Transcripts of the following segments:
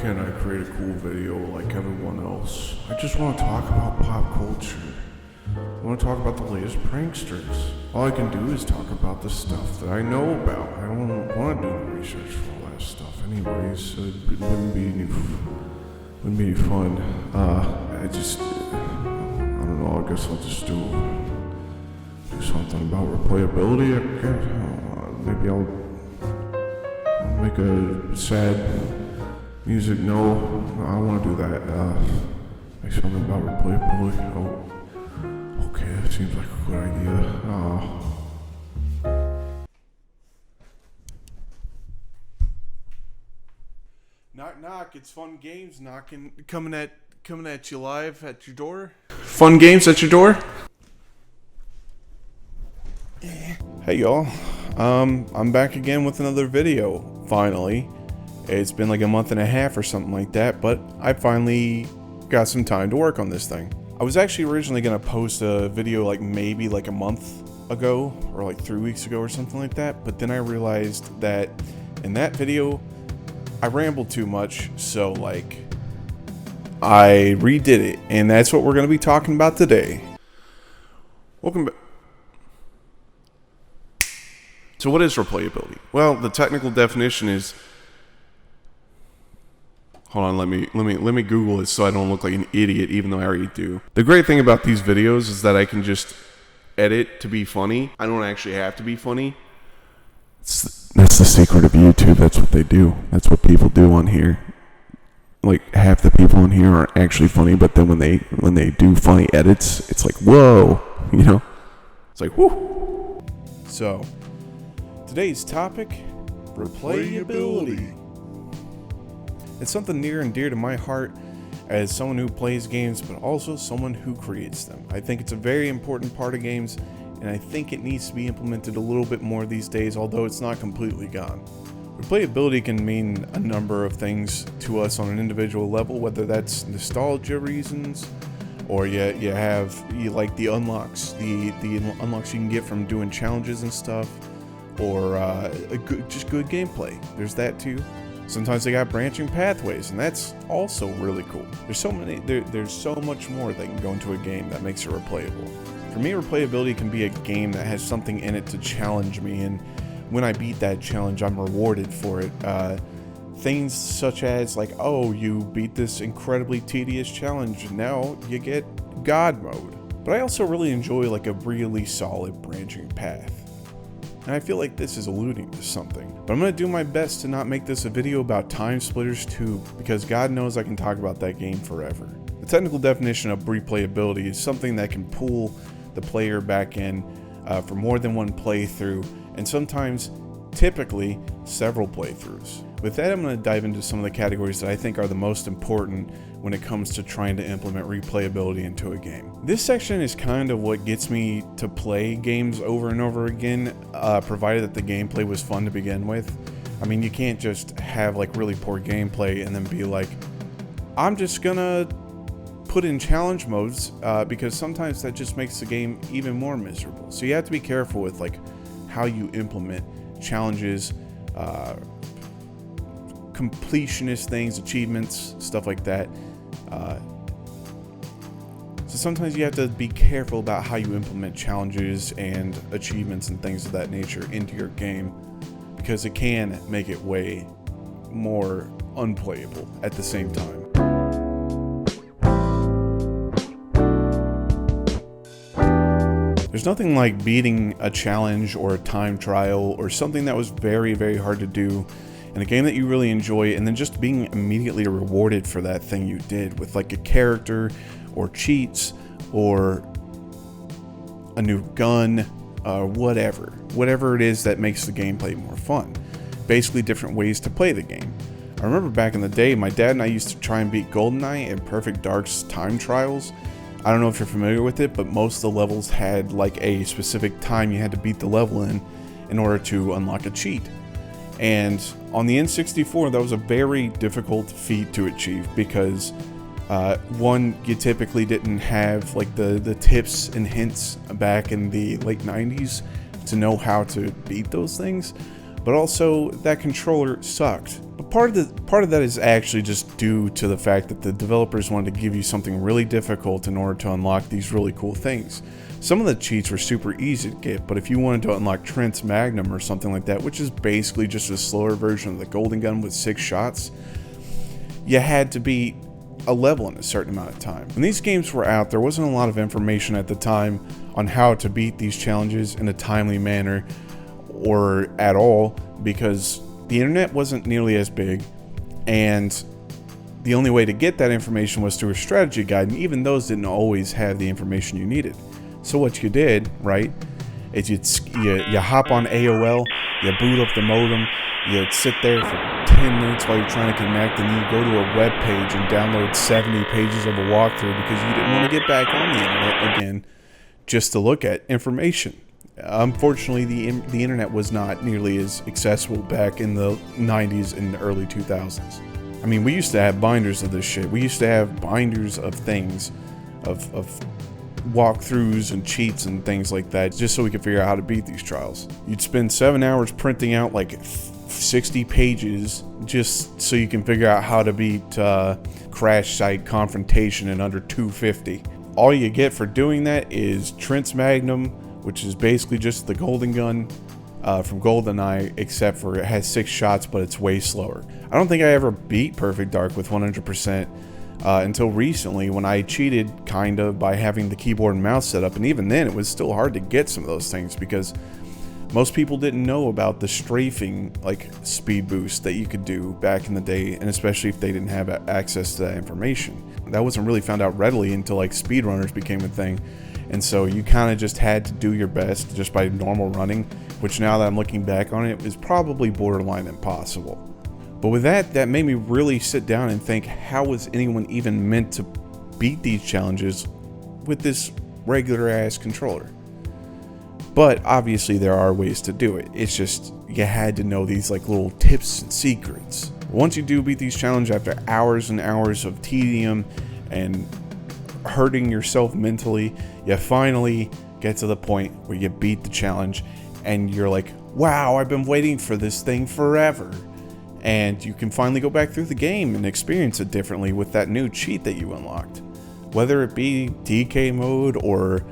can't I create a cool video like everyone else? I just want to talk about pop culture. I want to talk about the latest pranksters. All I can do is talk about the stuff that I know about. I don't want to do the research for all that stuff anyways, so it wouldn't be any fun. I don't know, I guess I'll just do something about replayability. Maybe I'll make a sad music. No, I don't want to do that. Make something about replayability. Oh, okay, that seems like a good idea. Knock knock, it's Fun Games coming at you live at your door. Fun Games at your door. Hey y'all, I'm back again with another video, finally. It's been like a month and a half or something like that, but I finally got some time to work on this thing. I was actually originally going to post a video maybe a month ago, or 3 weeks ago or something like that, but then I realized that in that video, I rambled too much, so I redid it, and that's what we're going to be talking about today. Welcome back. So what is replayability? Well, the technical definition is... Hold on, let me Google it so I don't look like an idiot, even though I already do. The great thing about these videos is that I can just edit to be funny. I don't actually have to be funny. That's the secret of YouTube. That's what they do. That's what people do on here. Half the people on here aren't actually funny, but then when they do funny edits, it's like, whoa, you know? It's like, whoo. So, today's topic, replayability. It's something near and dear to my heart as someone who plays games, but also someone who creates them. I think it's a very important part of games, and I think it needs to be implemented a little bit more these days, although it's not completely gone. Replayability can mean a number of things to us on an individual level, whether that's nostalgia reasons, or you like the unlocks, the unlocks you can get from doing challenges and stuff, or just good gameplay. There's that too. Sometimes they got branching pathways, and that's also really cool. There's so much more that can go into a game that makes it replayable. For me, replayability can be a game that has something in it to challenge me, and when I beat that challenge, I'm rewarded for it. Things such as oh, you beat this incredibly tedious challenge, now you get God mode. But I also really enjoy a really solid branching path. And I feel like this is alluding to something. But I'm going to do my best to not make this a video about Time Splitters 2, because God knows I can talk about that game forever. The technical definition of replayability is something that can pull the player back in for more than one playthrough, and sometimes, typically, several playthroughs. With that, I'm going to dive into some of the categories that I think are the most important when it comes to trying to implement replayability into a game. This section is kind of what gets me to play games over and over again, provided that the gameplay was fun to begin with. I mean, you can't just have really poor gameplay and then be like, I'm just gonna put in challenge modes, because sometimes that just makes the game even more miserable. So you have to be careful with how you implement challenges, completionist things, achievements, stuff like that. So sometimes you have to be careful about how you implement challenges and achievements and things of that nature into your game, because it can make it way more unplayable at the same time. There's nothing like beating a challenge or a time trial or something that was very, very hard to do in a game that you really enjoy, and then just being immediately rewarded for that thing you did with a character or cheats or a new gun, whatever it is that makes the gameplay more fun. Basically different ways to play the game. I remember back in the day, my dad and I used to try and beat GoldenEye and Perfect Dark's time trials. I don't know if you're familiar with it, but most of the levels had a specific time you had to beat the level in order to unlock a cheat. And on the N64, that was a very difficult feat to achieve, because one, you typically didn't have the tips and hints back in the late 90s to know how to beat those things, but also that controller sucked. But part of that is actually just due to the fact that the developers wanted to give you something really difficult in order to unlock these really cool things. Some of the cheats were super easy to get, but if you wanted to unlock Trent's Magnum or something like that, which is basically just a slower version of the Golden Gun with 6 shots, you had to beat a level in a certain amount of time. When these games were out, there wasn't a lot of information at the time on how to beat these challenges in a timely manner or at all, because the internet wasn't nearly as big, and the only way to get that information was through a strategy guide, and even those didn't always have the information you needed. So what you did, right, is you hop on AOL, you boot up the modem, you sit there for 10 minutes while you're trying to connect, and then you go to a web page and download 70 pages of a walkthrough because you didn't want to get back on the internet again just to look at information. Unfortunately, the internet was not nearly as accessible back in the 90s and early 2000s. I mean, we used to have binders of this shit. We used to have binders of things, of walkthroughs and cheats and things like that, just so we could figure out how to beat these trials. You'd spend 7 hours printing out like 60 pages just so you can figure out how to beat Crash Site Confrontation in under 250. All you get for doing that is Trent's Magnum, which is basically just the Golden Gun from GoldenEye, except for it has 6 shots, but it's way slower. I don't think I ever beat Perfect Dark with 100% until recently, when I cheated kind of by having the keyboard and mouse set up, and even then it was still hard to get some of those things because most people didn't know about the strafing like speed boost that you could do back in the day, and especially if they didn't have access to that information. That wasn't really found out readily until like speedrunners became a thing. And so you kind of just had to do your best just by normal running, which now that I'm looking back on it is probably borderline impossible. But with that made me really sit down and think, how was anyone even meant to beat these challenges with this regular ass controller? But obviously there are ways to do it. It's just you had to know these like little tips and secrets. Once you do beat these challenges after hours and hours of tedium and hurting yourself mentally, you finally get to the point where you beat the challenge and you're like, wow, I've been waiting for this thing forever. And you can finally go back through the game and experience it differently with that new cheat that you unlocked. Whether it be DK mode or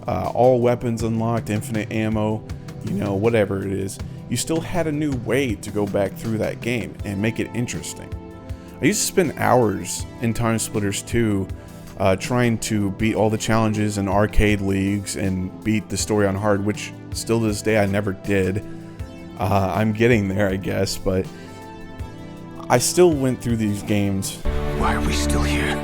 all weapons unlocked, infinite ammo, you know, whatever it is, you still had a new way to go back through that game and make it interesting. I used to spend hours in Time Splitters 2 trying to beat all the challenges in arcade leagues and beat the story on hard, which still to this day I never did. I'm getting there, I guess, but I still went through these games. Why are we still here?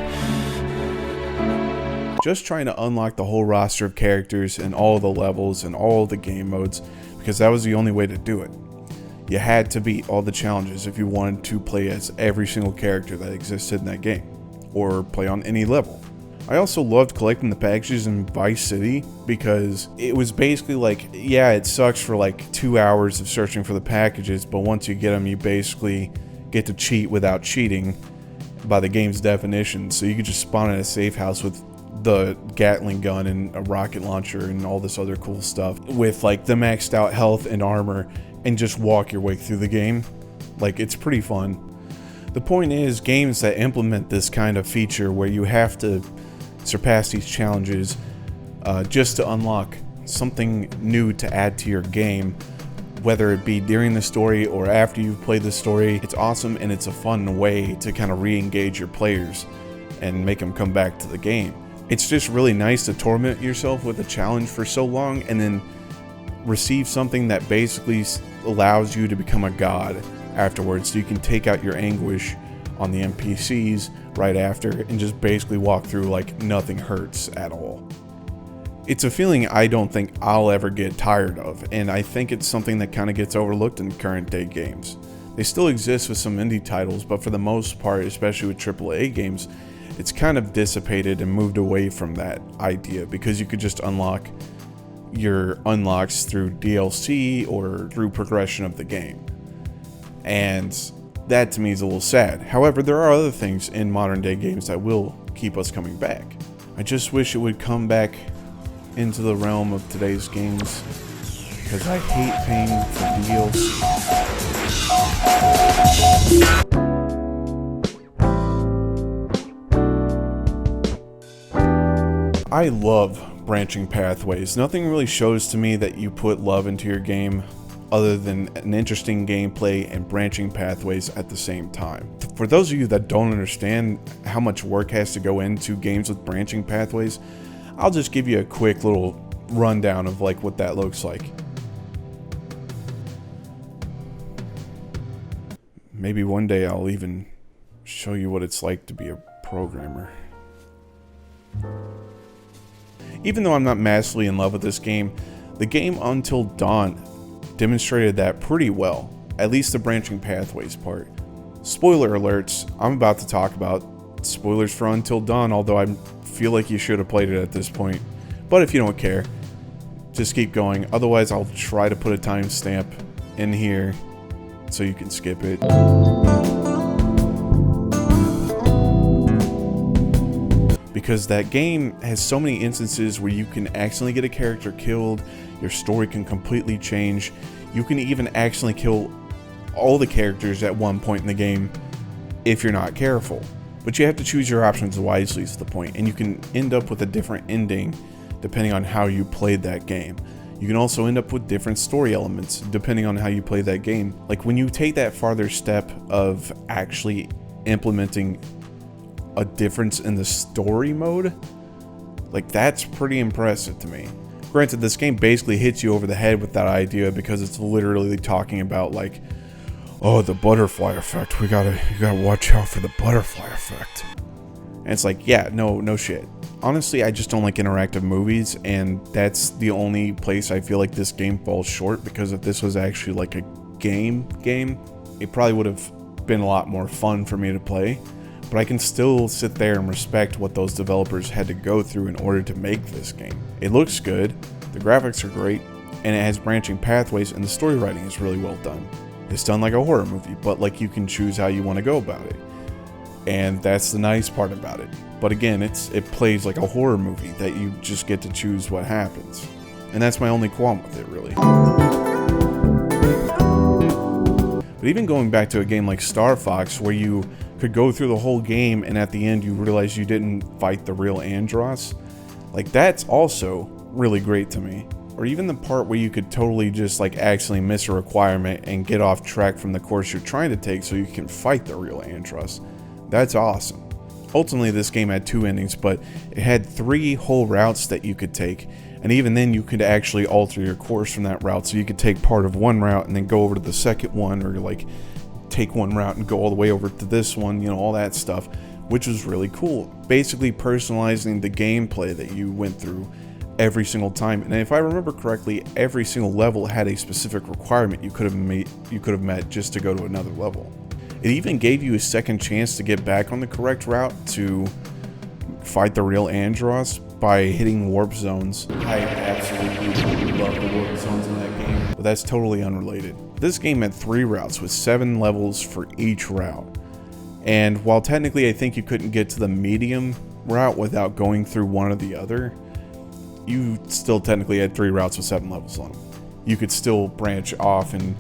Just trying to unlock the whole roster of characters and all the levels and all the game modes, because that was the only way to do it. You had to beat all the challenges if you wanted to play as every single character that existed in that game, or play on any level. I also loved collecting the packages in Vice City because it was basically like, yeah, it sucks for like 2 hours of searching for the packages, but once you get them, you basically get to cheat without cheating by the game's definition. So you could just spawn in a safe house with the Gatling gun and a rocket launcher and all this other cool stuff with like the maxed out health and armor and just walk your way through the game. Like, it's pretty fun. The point is, games that implement this kind of feature where you have to surpass these challenges just to unlock something new to add to your game, whether it be during the story or after you've played the story, it's awesome, and it's a fun way to kind of re-engage your players and make them come back to the game. It's just really nice to torment yourself with a challenge for so long and then receive something that basically allows you to become a god afterwards, so you can take out your anguish on the NPCs right after and just basically walk through like nothing hurts at all. It's a feeling I don't think I'll ever get tired of, and I think it's something that kind of gets overlooked in current day games. They still exist with some indie titles, but for the most part, especially with AAA games, it's kind of dissipated and moved away from that idea, because you could just unlock your unlocks through DLC or through progression of the game. And that to me is a little sad. However, there are other things in modern day games that will keep us coming back. I just wish it would come back into the realm of today's games, because I hate paying for DLC. I love branching pathways. Nothing really shows to me that you put love into your game other than an interesting gameplay and branching pathways at the same time. For those of you that don't understand how much work has to go into games with branching pathways, I'll just give you a quick little rundown of like what that looks like. Maybe one day I'll even show you what it's like to be a programmer. Even though I'm not massively in love with this game, the game Until Dawn demonstrated that pretty well, at least the branching pathways part. Spoiler alerts, I'm about to talk about spoilers for Until Dawn, although I feel like you should have played it at this point. But if you don't care, just keep going. Otherwise, I'll try to put a timestamp in here so you can skip it. Because that game has so many instances where you can accidentally get a character killed, your story can completely change, you can even accidentally kill all the characters at one point in the game if you're not careful. But you have to choose your options wisely is the point, and you can end up with a different ending depending on how you played that game. You can also end up with different story elements depending on how you play that game. Like when you take that farther step of actually implementing a difference in the story mode, like that's pretty impressive to me. Granted, this game basically hits you over the head with that idea because it's literally talking about like, oh, the butterfly effect. You gotta watch out for the butterfly effect. And it's like, yeah, no shit. Honestly, I just don't like interactive movies, and that's the only place I feel like this game falls short, because if this was actually like a game, it probably would have been a lot more fun for me to play. But I can still sit there and respect what those developers had to go through in order to make this game. It looks good, the graphics are great, and it has branching pathways, and the story writing is really well done. It's done like a horror movie, but like you can choose how you want to go about it. And that's the nice part about it. But again, it plays like a horror movie that you just get to choose what happens. And that's my only qualm with it, really. But even going back to a game like Star Fox, where you could go through the whole game and at the end you realize you didn't fight the real Andross, like that's also really great to me. Or even the part where you could totally just like accidentally miss a requirement and get off track from the course you're trying to take so you can fight the real Andross. That's awesome. Ultimately, this game had 2 endings, but it had 3 whole routes that you could take, and even then you could actually alter your course from that route, so you could take part of one route and then go over to the second one, or like take one route and go all the way over to this one, you know, all that stuff, which was really cool. Basically personalizing the gameplay that you went through every single time. And if I remember correctly, every single level had a specific requirement you could have met just to go to another level. It even gave you a second chance to get back on the correct route to fight the real Andross by hitting warp zones. I absolutely love the warp zones in that game, but that's totally unrelated. This game had 3 routes with 7 levels for each route. And while technically I think you couldn't get to the medium route without going through one or the other, you still technically had 3 routes with 7 levels on them. You could still branch off, and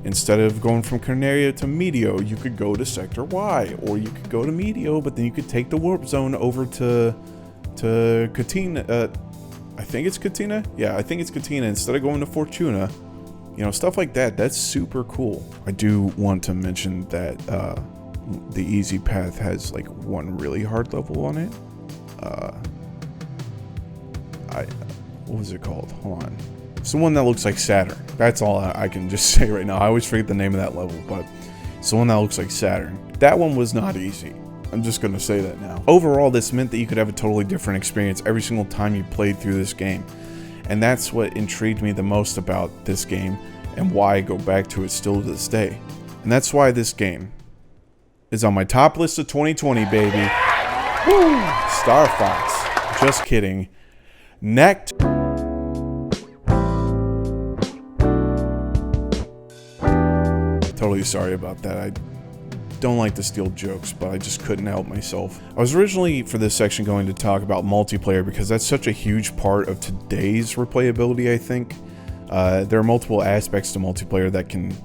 instead of going from Canaria to Medio, you could go to Sector Y, or you could go to Medio, but then you could take the warp zone over to Katina. I think it's Katina? Yeah, I think it's Katina instead of going to Fortuna. You know, stuff like that. That's super cool. I do want to mention that the easy path has like 1 really hard level on it. What was it called? Hold on. It's the one that looks like Saturn. That's all I can just say right now. I always forget the name of that level, but it's the one that looks like Saturn. That one was not easy. I'm just going to say that now. Overall, this meant that you could have a totally different experience every single time you played through this game. And that's what intrigued me the most about this game, and why I go back to it still to this day. And that's why this game is on my top list of 2020, baby. Woo! Star Fox. Just kidding. Next. Totally sorry about that. I don't like to steal jokes, but I just couldn't help myself. I was originally for this section going to talk about multiplayer because that's such a huge part of today's replayability, I think. There are multiple aspects to multiplayer that can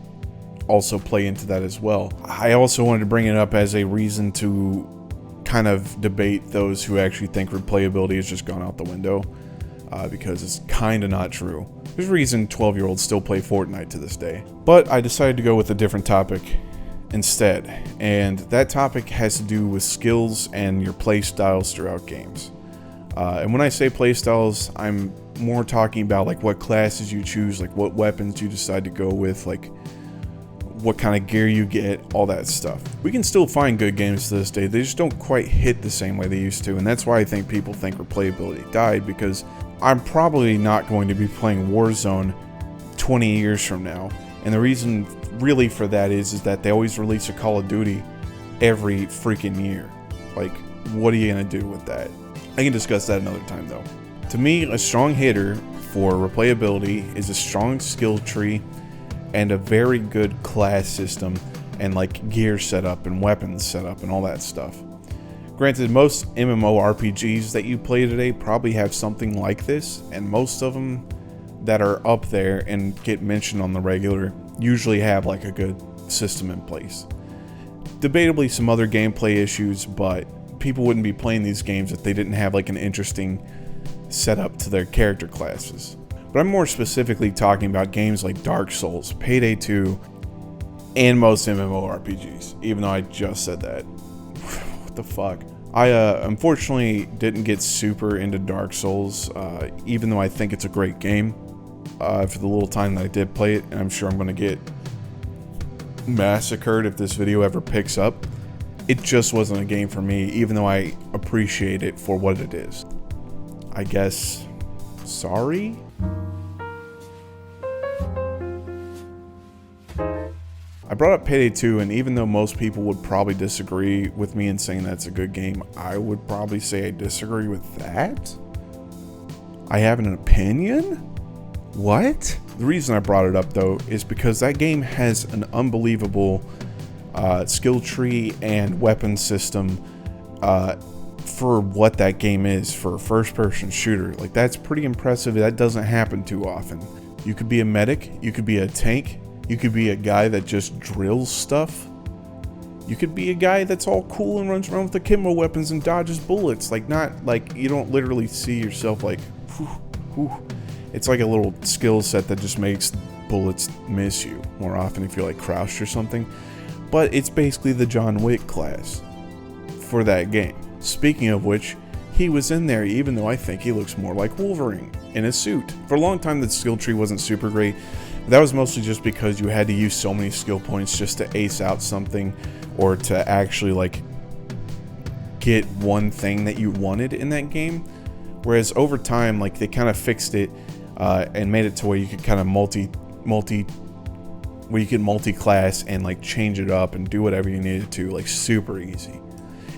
also play into that as well. I also wanted to bring it up as a reason to kind of debate those who actually think replayability has just gone out the window, because it's kind of not true. There's a reason 12-year-olds still play Fortnite to this day. But I decided to go with a different topic instead, and that topic has to do with skills and your play styles throughout games. And when I say play styles, I'm more talking about like what classes you choose, like what weapons you decide to go with, like what kind of gear you get, all that stuff. We can still find good games to this day, they just don't quite hit the same way they used to, and that's why I think people think replayability died, because I'm probably not going to be playing Warzone 20 years from now, and the reason really for that is that they always release a Call of Duty every freaking year. Like, what are you gonna do with that? I can discuss that another time though. To me, a strong hitter for replayability is a strong skill tree and a very good class system and like gear setup and weapons setup and all that stuff. Granted, most MMORPGs that you play today probably have something like this, and most of them that are up there and get mentioned on the regular usually have like a good system in place. Debatably some other gameplay issues, but people wouldn't be playing these games if they didn't have like an interesting setup to their character classes. But I'm more specifically talking about games like Dark Souls, Payday 2, and most MMORPGs, even though I just said that. What the fuck? I unfortunately didn't get super into Dark Souls, even though I think it's a great game, for the little time that I did play it, and I'm sure I'm going to get massacred if this video ever picks up. It just wasn't a game for me, even though I appreciate it for what it is. I guess, sorry? I brought up Payday 2, and even though most people would probably disagree with me in saying that's a good game, I would probably say I disagree with that? I have an opinion? What? The reason I brought it up though is because that game has an unbelievable skill tree and weapon system for what that game is for a first-person shooter. Like, that's pretty impressive. That doesn't happen too often. You could be a medic, you could be a tank, you could be a guy that just drills stuff. You could be a guy that's all cool and runs around with the kimbo weapons and dodges bullets. Like, not like you don't literally see yourself like, whew, whew. It's like a little skill set that just makes bullets miss you more often if you're like crouched or something. But it's basically the John Wick class for that game. Speaking of which, he was in there, even though I think he looks more like Wolverine in a suit. For a long time, the skill tree wasn't super great. That was mostly just because you had to use so many skill points just to ace out something, or to actually like get one thing that you wanted in that game. Whereas over time, like, they kind of fixed it and made it to where you could kind of multi-class and like change it up and do whatever you needed to, like, super easy.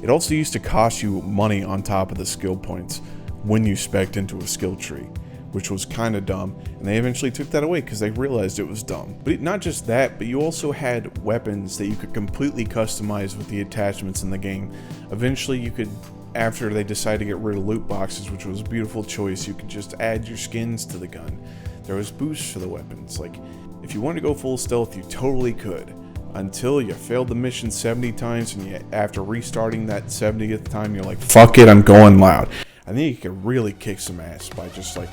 It also used to cost you money on top of the skill points when you spec'd into a skill tree, which was kind of dumb, and they eventually took that away because they realized it was dumb. But not just that, but you also had weapons that you could completely customize with the attachments in the game. Eventually you could, after they decided to get rid of loot boxes, which was a beautiful choice, you could just add your skins to the gun. There was boosts for the weapons. Like, if you wanted to go full stealth, you totally could, until you failed the mission 70 times, and after restarting that 70th time, you're like, fuck it, I'm going loud. I think you could really kick some ass by just like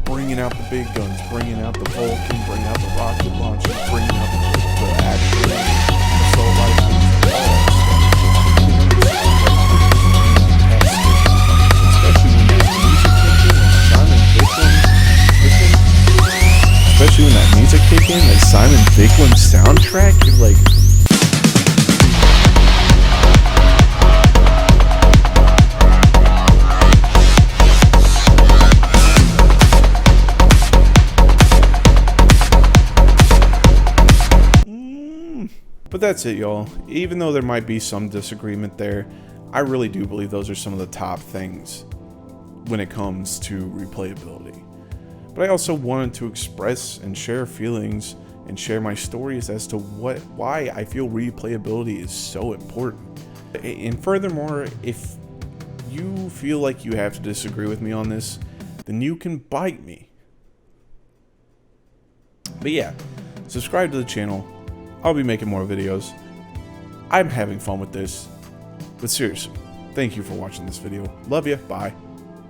bringing out the big guns, bringing out the Vulcan, bringing out the rocket launcher, bringing out the actual assault rifles, all that stuff. Especially when that music kicked in, that Simon Bigwin soundtrack, you're like, But that's it, y'all. Even though there might be some disagreement there, I really do believe those are some of the top things when it comes to replayability. But I also wanted to express and share feelings and share my stories as to why I feel replayability is so important. And furthermore, if you feel like you have to disagree with me on this, then you can bite me. But yeah, subscribe to the channel. I'll be making more videos. I'm having fun with this. But seriously, thank you for watching this video. Love you. Bye.